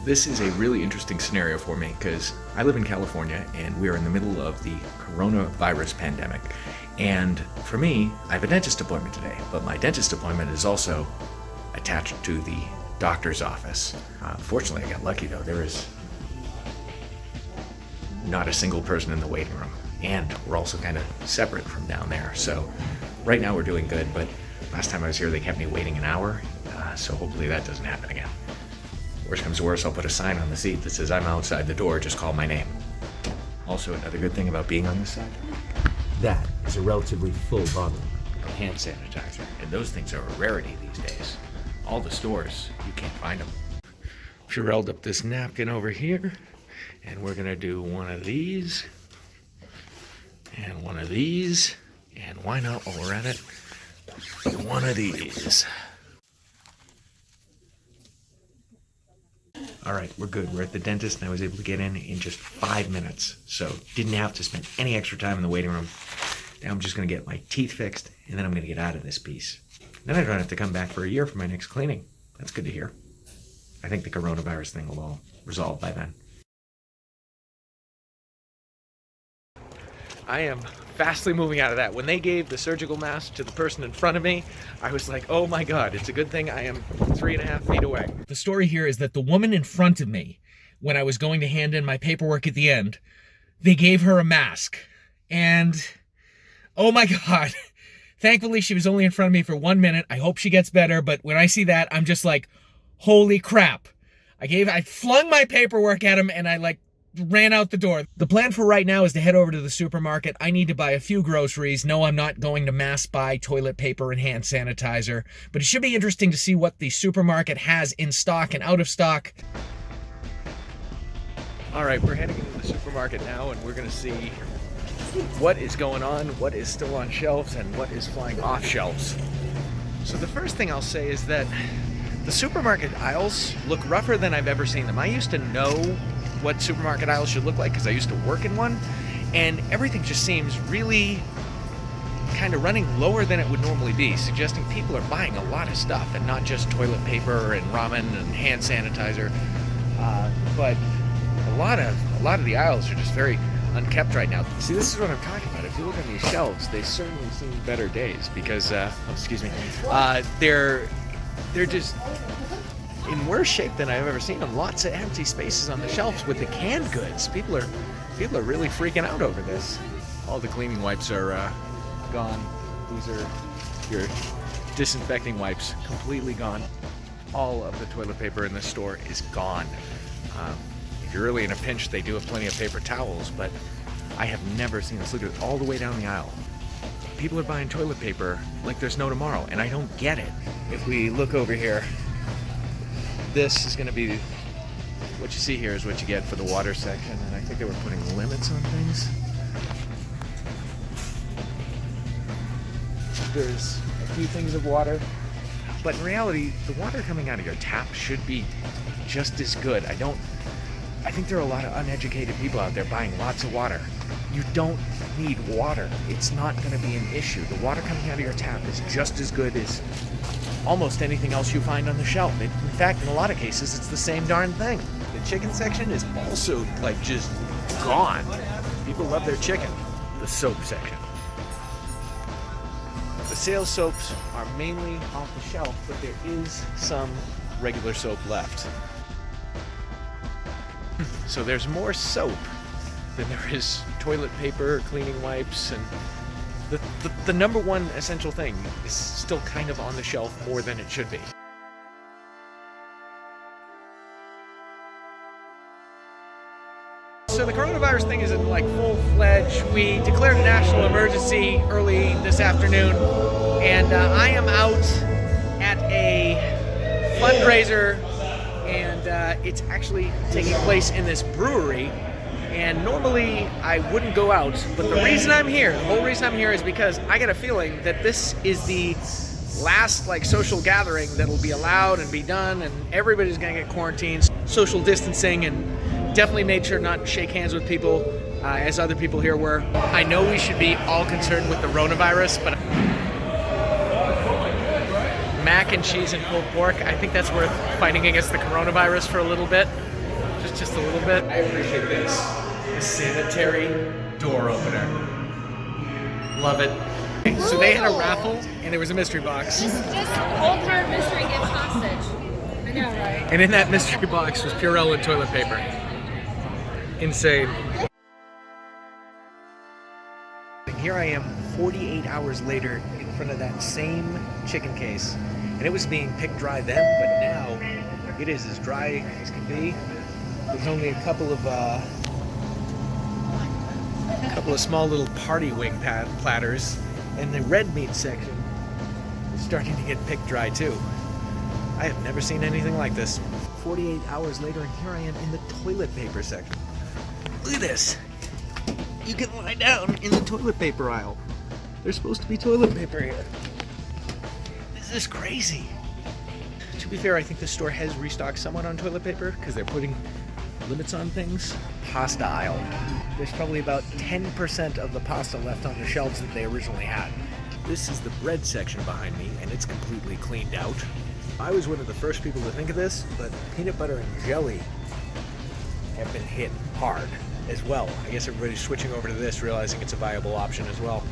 This is a really interesting scenario for me because I live in California and we are in the middle of the coronavirus pandemic. And for me, I have a dentist appointment today, but my dentist appointment is also attached to the doctor's office. Fortunately, I got lucky though. There is not a single person in the waiting room, and we're also kind of separate from down there. So right now we're doing good, but last time I was here they kept me waiting an hour, so hopefully that doesn't happen again. Worst comes to worst, I'll put a sign on the seat that says I'm outside the door, just call my name. Also, another good thing about being on this side, that is a relatively full bottle of hand sanitizer, and those things are a rarity these days. All the stores, you can't find them. Purelled up this napkin over here, and we're gonna do one of these, and one of these, and why not, while we're at it, one of these. All right, we're good. We're at the dentist, and I was able to get in just 5 minutes, so didn't have to spend any extra time in the waiting room. Now I'm just gonna get my teeth fixed, and then I'm gonna get out of this piece. Then I don't have to come back for a year for my next cleaning. That's good to hear. I think the coronavirus thing will all resolve by then. I am fastly moving out of that. When they gave the surgical mask to the person in front of me, I was like, oh my God, it's a good thing I am 3.5 feet away. The story here is that the woman in front of me, when I was going to hand in my paperwork at the end, they gave her a mask. And, oh my God, thankfully she was only in front of me for 1 minute. I hope she gets better, but when I see that, I'm just like, holy crap. I flung my paperwork at him and I ran out the door. The plan for right now is to head over to the supermarket. I need to buy a few groceries. No, I'm not going to mass buy toilet paper and hand sanitizer, but it should be interesting to see what the supermarket has in stock and out of stock. All right, we're heading into the supermarket now, and we're gonna see what is going on, what is still on shelves, and what is flying off shelves. So the first thing I'll say is that the supermarket aisles look rougher than I've ever seen them. I used to know what supermarket aisles should look like because I used to work in one, and everything just seems really kind of running lower than it would normally be, suggesting people are buying a lot of stuff and not just toilet paper and ramen and hand sanitizer, but a lot of the aisles are just very unkept right now. See, this is what I'm talking about. If you look on these shelves, they've certainly seen better days because they're just in worse shape than I've ever seen them. Lots of empty spaces on the shelves with the canned goods. People are really freaking out over this. All the cleaning wipes are gone. These are your disinfecting wipes, completely gone. All of the toilet paper in this store is gone. If you're really in a pinch, they do have plenty of paper towels, but I have never seen this. Look at it all the way down the aisle. People are buying toilet paper like there's no tomorrow, and I don't get it. If we look over here, this is going to be, what you see here is what you get for the water section, and I think they were putting limits on things. There's a few things of water, but in reality, the water coming out of your tap should be just as good. I think there are a lot of uneducated people out there buying lots of water. You don't need water. It's not going to be an issue. The water coming out of your tap is just as good as almost anything else you find on the shelf. In fact, in a lot of cases, it's the same darn thing. The chicken section is also just gone. People love their chicken. The soap section. The sales soaps are mainly off the shelf, but there is some regular soap left. So there's more soap than there is toilet paper, cleaning wipes, and the number one essential thing is still kind of on the shelf more than it should be. So the coronavirus thing is in full-fledged. We declared a national emergency early this afternoon, and I am out at a fundraiser, and it's actually taking place in this brewery. And normally I wouldn't go out, but the whole reason I'm here is because I get a feeling that this is the last social gathering that'll be allowed and be done, and everybody's gonna get quarantined, social distancing, and definitely made sure not to shake hands with people as other people here were. I know we should be all concerned with the coronavirus, but mac and cheese and pulled pork, I think that's worth fighting against the coronavirus for a little bit. just a little bit. I appreciate this. A sanitary door opener. Love it. So they had a raffle and there was a mystery box. Just hold her mystery gift hostage. I know, right? And in that mystery box was Purell and toilet paper. Insane. And here I am 48 hours later in front of that same chicken case. And it was being picked dry then, but now it is as dry as can be. There's only a couple of small little party wing platters, and the red meat section is starting to get picked dry too. I have never seen anything like this. 48 hours later, and here I am in the toilet paper section. Look at this. You can lie down in the toilet paper aisle. There's supposed to be toilet paper here. This is crazy. To be fair, I think the store has restocked somewhat on toilet paper because they're putting limits on things. Pasta aisle. There's probably about 10% of the pasta left on the shelves that they originally had. This is the bread section behind me, and it's completely cleaned out. I was one of the first people to think of this, but peanut butter and jelly have been hit hard as well. I guess everybody's switching over to this, realizing it's a viable option as well.